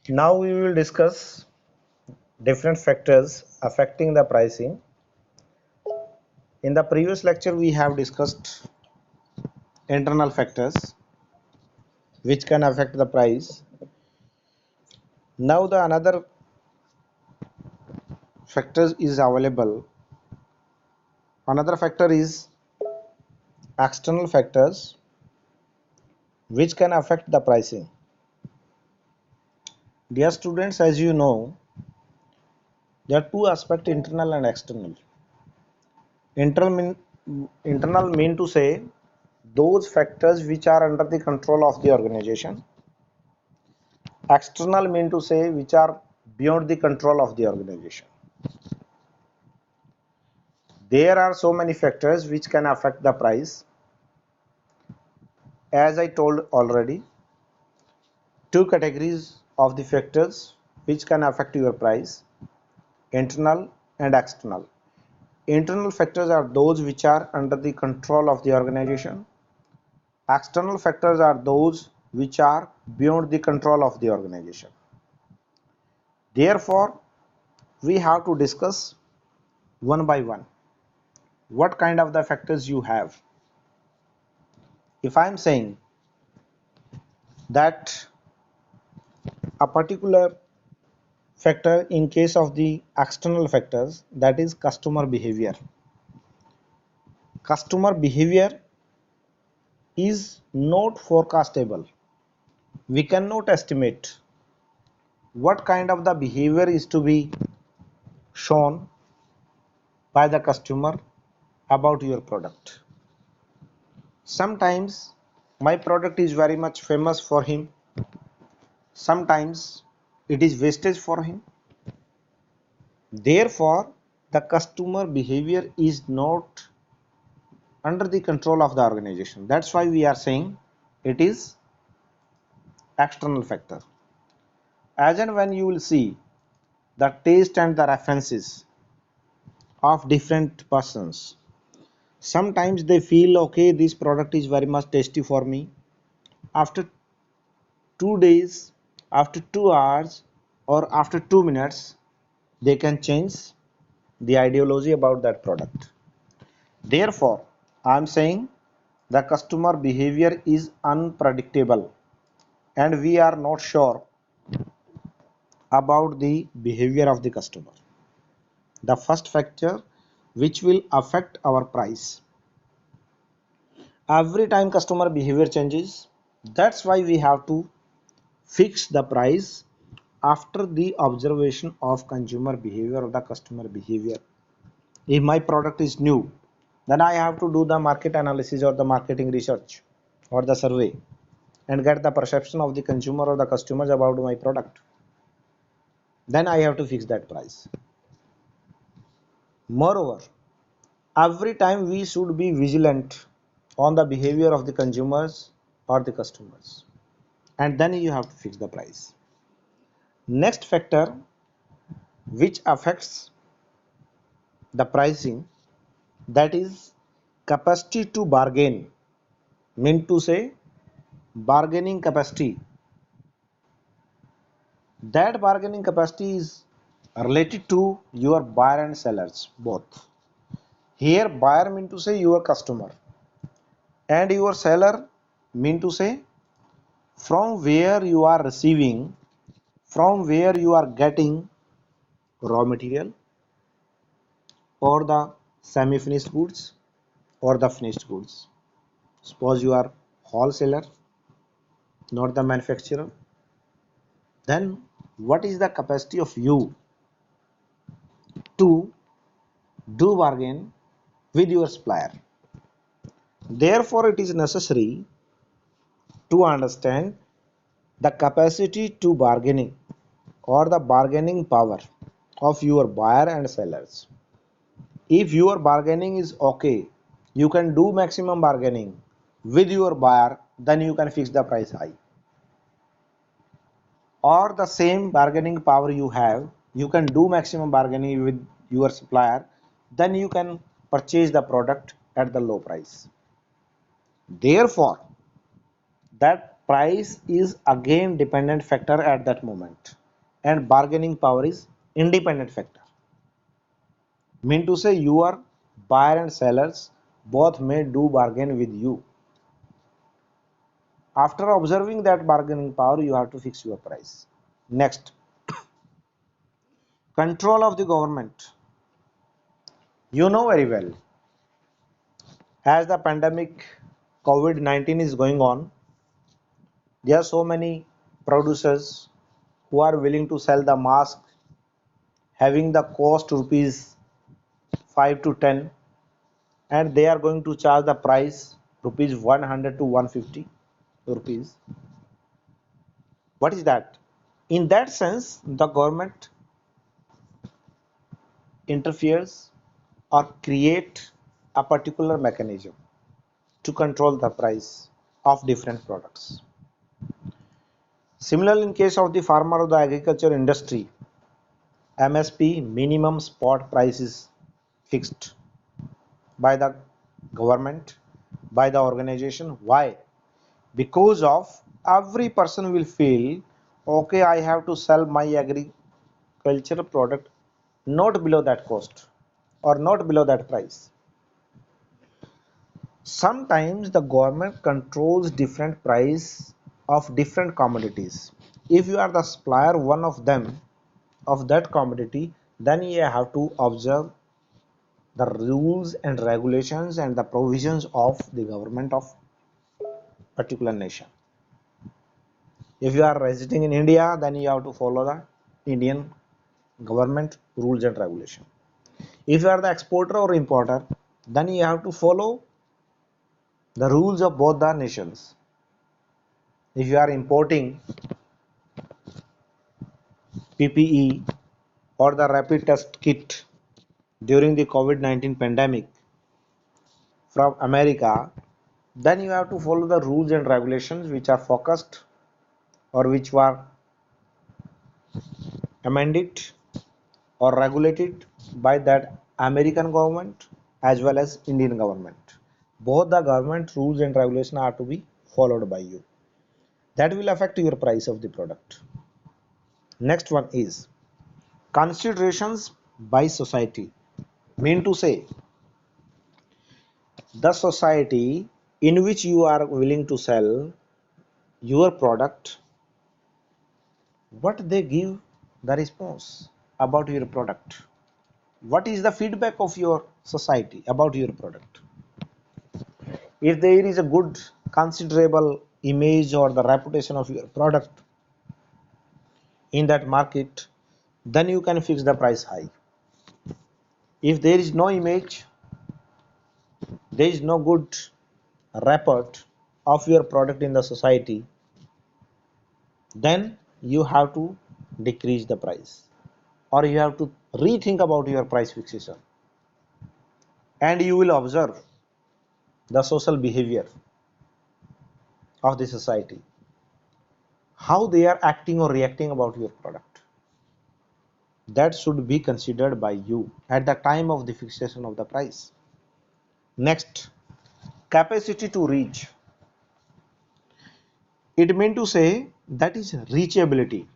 Now we will discuss different factors affecting the pricing. In the previous lecture, we have discussed internal factors which can affect the price. Now the another factor is available. Another factor is external factors which can affect the pricing. Dear students, as you know, there are two aspects, internal and external. Internal mean to say those factors which are under the control of the organization. External mean to say which are beyond the control of the organization. There are so many factors which can affect the price. As I told already, two categories of the factors which can affect your price: internal and external. Internal factors are those which are under the control of the organization. External factors are those which are beyond the control of the organization. Therefore, we have to discuss one by one what kind of the factors you have. If I am saying that a particular factor in case of the external factors, that is customer behavior. Customer behavior is not forecastable. We cannot estimate what kind of the behavior is to be shown by the customer about your product. Sometimes my product is very much famous for him. Sometimes it is wastage for him. Therefore, the customer behavior is not under the control of the organization. That's why we are saying it is external factor. As and when you will see the taste and the references of different persons, sometimes they feel okay, this product is very much tasty for me. After 2 days, after 2 hours, or after 2 minutes, they can change the ideology about that product. Therefore, I am saying the customer behavior is unpredictable and we are not sure about the behavior of the customer. The first factor which will affect our price. Every time customer behavior changes, that's why we have to fix the price after the observation of consumer behavior or the customer behavior. If my product is new, then I have to do the market analysis or the marketing research or the survey and get the perception of the consumer or the customers about my product. Then I have to fix that price. Moreover, every time we should be vigilant on the behavior of the consumers or the customers, and then you have to fix the price. Next factor which affects the pricing, that is capacity to bargain, mean to say bargaining capacity. That bargaining capacity is related to your buyer and sellers both. Here buyer mean to say your customer and your seller mean to say from where you are receiving, from where you are getting raw material or the semi finished goods or the finished goods. Suppose you are wholesaler, not the manufacturer, then what is the capacity of you to do bargain with your supplier? Therefore, it is necessary to understand the capacity to bargaining or the bargaining power of your buyer and sellers. If your bargaining is okay, you can do maximum bargaining with your buyer, then you can fix the price high. Or the same bargaining power you have, you can do maximum bargaining with your supplier, then you can purchase the product at the low price. Therefore, that Price is again dependent factor at that moment, and bargaining power is independent factor. Mean to say, your buyer and sellers both may do bargain with you. After observing that bargaining power, you have to fix your price. Next, control of the government. You know very well, as the pandemic COVID-19 is going on, there are so many producers who are willing to sell the mask having the cost rupees 5 to 10, and they are going to charge the price rupees 100 to 150 rupees. What is that? In that sense, the government interferes or create a particular mechanism to control the price of different products. Similarly, in case of the farmer or the agriculture industry, MSP, minimum spot price, is fixed by the government, by the organization. Why? Because of every person will feel, okay, I have to sell my agricultural product not below that cost or not below that price. Sometimes the government controls different price of different commodities. If you are the supplier one of them of that commodity, then you have to observe the rules and regulations and the provisions of the government of particular nation. If you are residing in India, then you have to follow the Indian government rules and regulation. If you are the exporter or importer, then you have to follow the rules of both the nations. If you are importing PPE or the rapid test kit during the COVID-19 pandemic from America, then you have to follow the rules and regulations which are focused or which were amended or regulated by that American government as well as Indian government. Both the government rules and regulations are to be followed by you. That will affect your price of the product. Next one is considerations by society. Mean to say, the society in which you are willing to sell your product, what they give the response about your product. What is the feedback of your society about your product? If there is a good considerable image or the reputation of your product in that market, then you can fix the price high. If there is no image, there is no good report of your product in the society, then you have to decrease the price or you have to rethink about your price fixation, and you will observe the social behavior of the society, how they are acting or reacting about your product. That should be considered by you at the time of the fixation of the price. Next, capacity to reach. It means to say that is reachability.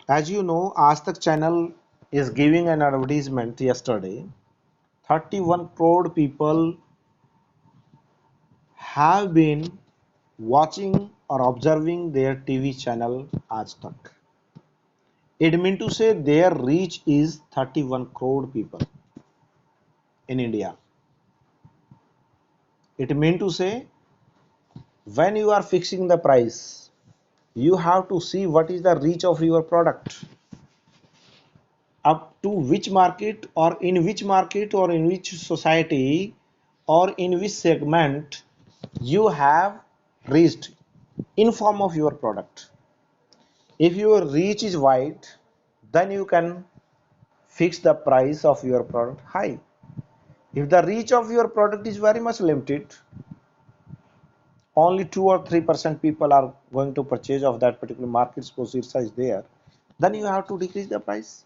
As you know, Aaj channel is giving an advertisement yesterday. 31 crore people have been watching or observing their TV channel Aaj Tak. It means to say their reach is 31 crore people in India. It means to say when you are fixing the price, you have to see what is the reach of your product, up to which market or in which society or in which segment you have reached in form of your product. If your reach is wide, then you can fix the price of your product high. If the reach of your product is very much limited, only 2 or 3% people are going to purchase of that particular market exposure size there, then you have to decrease the price.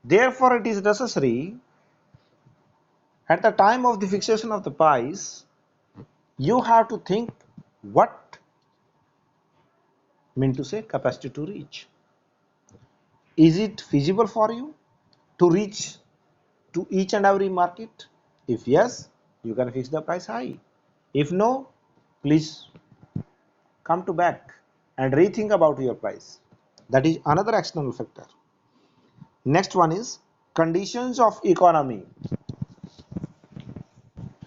Therefore, it is necessary at the time of the fixation of the price, you have to think what mean to say capacity to reach. Is it feasible for you to reach to each and every market? If yes, you can fix the price high. If no, please come to back and rethink about your price. That is another external factor. Next one is conditions of economy.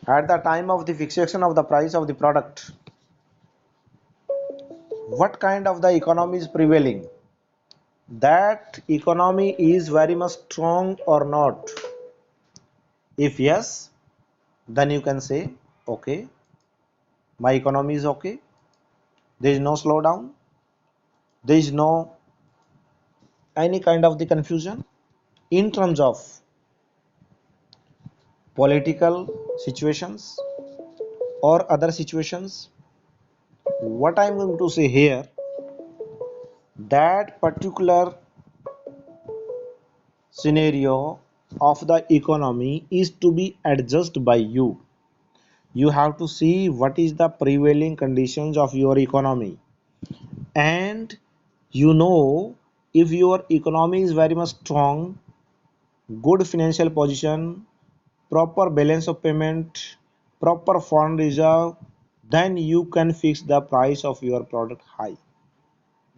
At the time of the fixation of the price of the product, what kind of the economy is prevailing? That economy is very much strong or not? If yes, then you can say, okay, my economy is okay, there is no slowdown, there is no any kind of the confusion in terms of political situations or other situations. What I am going to say here, that particular scenario of the economy is to be adjusted by you. You have to see what is the prevailing conditions of your economy, and you know, if your economy is very much strong, good financial position, proper balance of payment, proper foreign reserve, then you can fix the price of your product high.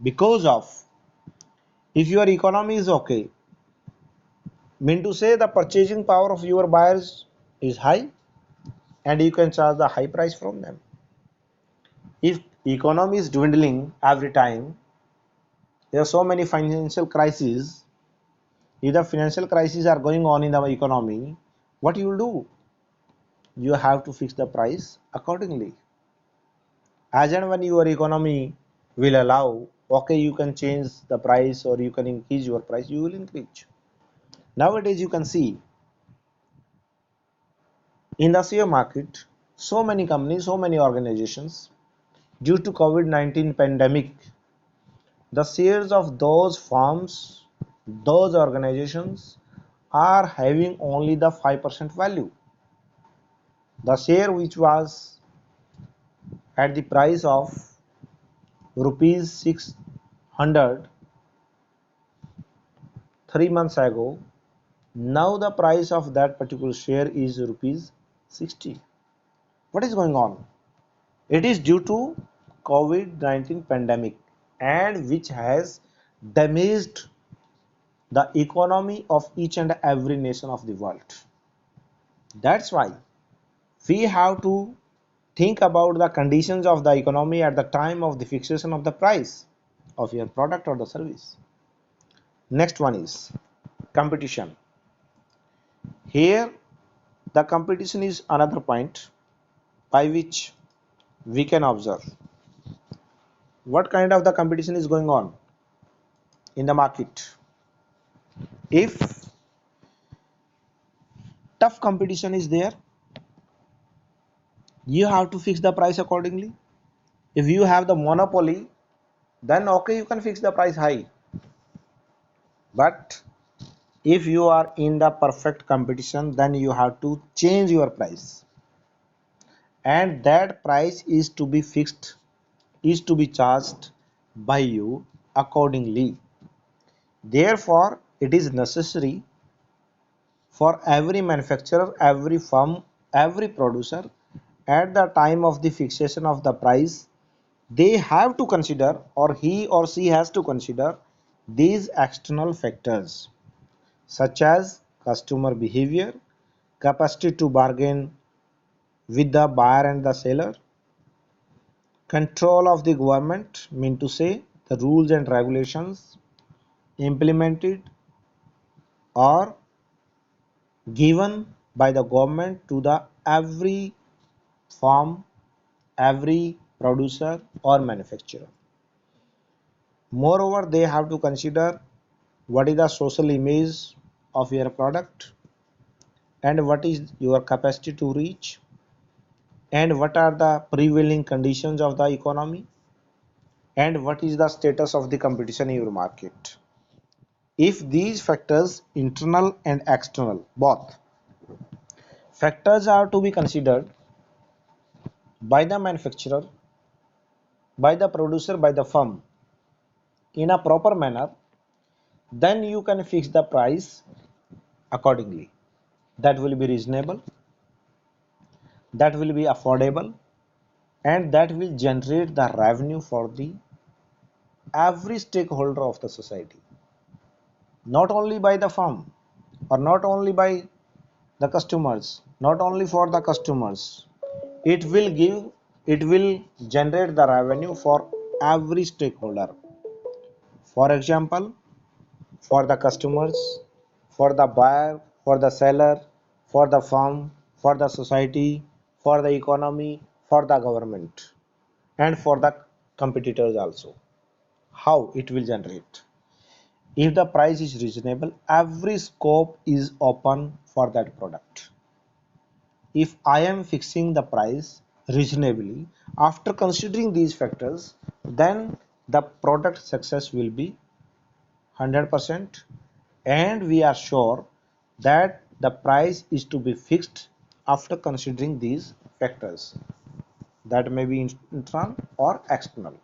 Because of, if your economy is okay, mean to say the purchasing power of your buyers is high and you can charge the high price from them. If economy is dwindling every time, there are so many financial crises. If the financial crises are going on in the economy, what you will do? You have to fix the price accordingly. As and when your economy will allow, okay, you can change the price or you can increase your price, you will increase. Nowadays you can see in the share market, so many companies, so many organizations, due to COVID-19 pandemic, the shares of those firms, those organizations are having only the 5% value. The share which was at the price of rupees 600 3 months ago, now the price of that particular share is rupees 60. What is going on? It is due to COVID-19 pandemic, and which has damaged the economy of each and every nation of the world. That's why we have to think about the conditions of the economy at the time of the fixation of the price of your product or the service. Next one is competition. Here the competition is another point by which we can observe what kind of the competition is going on in the market. If tough competition is there, you have to fix the price accordingly. If you have the monopoly, then okay, you can fix the price high. But if you are in the perfect competition, then you have to change your price, and that price is to be fixed, is to be charged by you accordingly. Therefore it is necessary for every manufacturer, every firm, every producer, at the time of the fixation of the price, they have to consider, or he or she has to consider, these external factors such as customer behavior, capacity to bargain with the buyer and the seller, control of the government, mean to say the rules and regulations implemented or given by the government to the every farm, every producer or manufacturer. Moreover, they have to consider what is the social image of your product, and what is your capacity to reach, and what are the prevailing conditions of the economy, and what is the status of the competition in your market. If these factors, internal and external both factors, are to be considered by the manufacturer, by the producer, by the firm in a proper manner, then you can fix the price accordingly. That will be reasonable, that will be affordable, and that will generate the revenue for the every stakeholder of the society, not only by the firm or not only by the customers, not only for the customers. It will generate the revenue for every stakeholder. For example, for the customers, for the buyer, for the seller, for the firm, for the society, for the economy, for the government, and for the competitors also. How it will generate? If the price is reasonable, every scope is open for that product. If I am fixing the price reasonably after considering these factors, then the product success will be 100%, and we are sure that the price is to be fixed after considering these factors, that may be internal or external.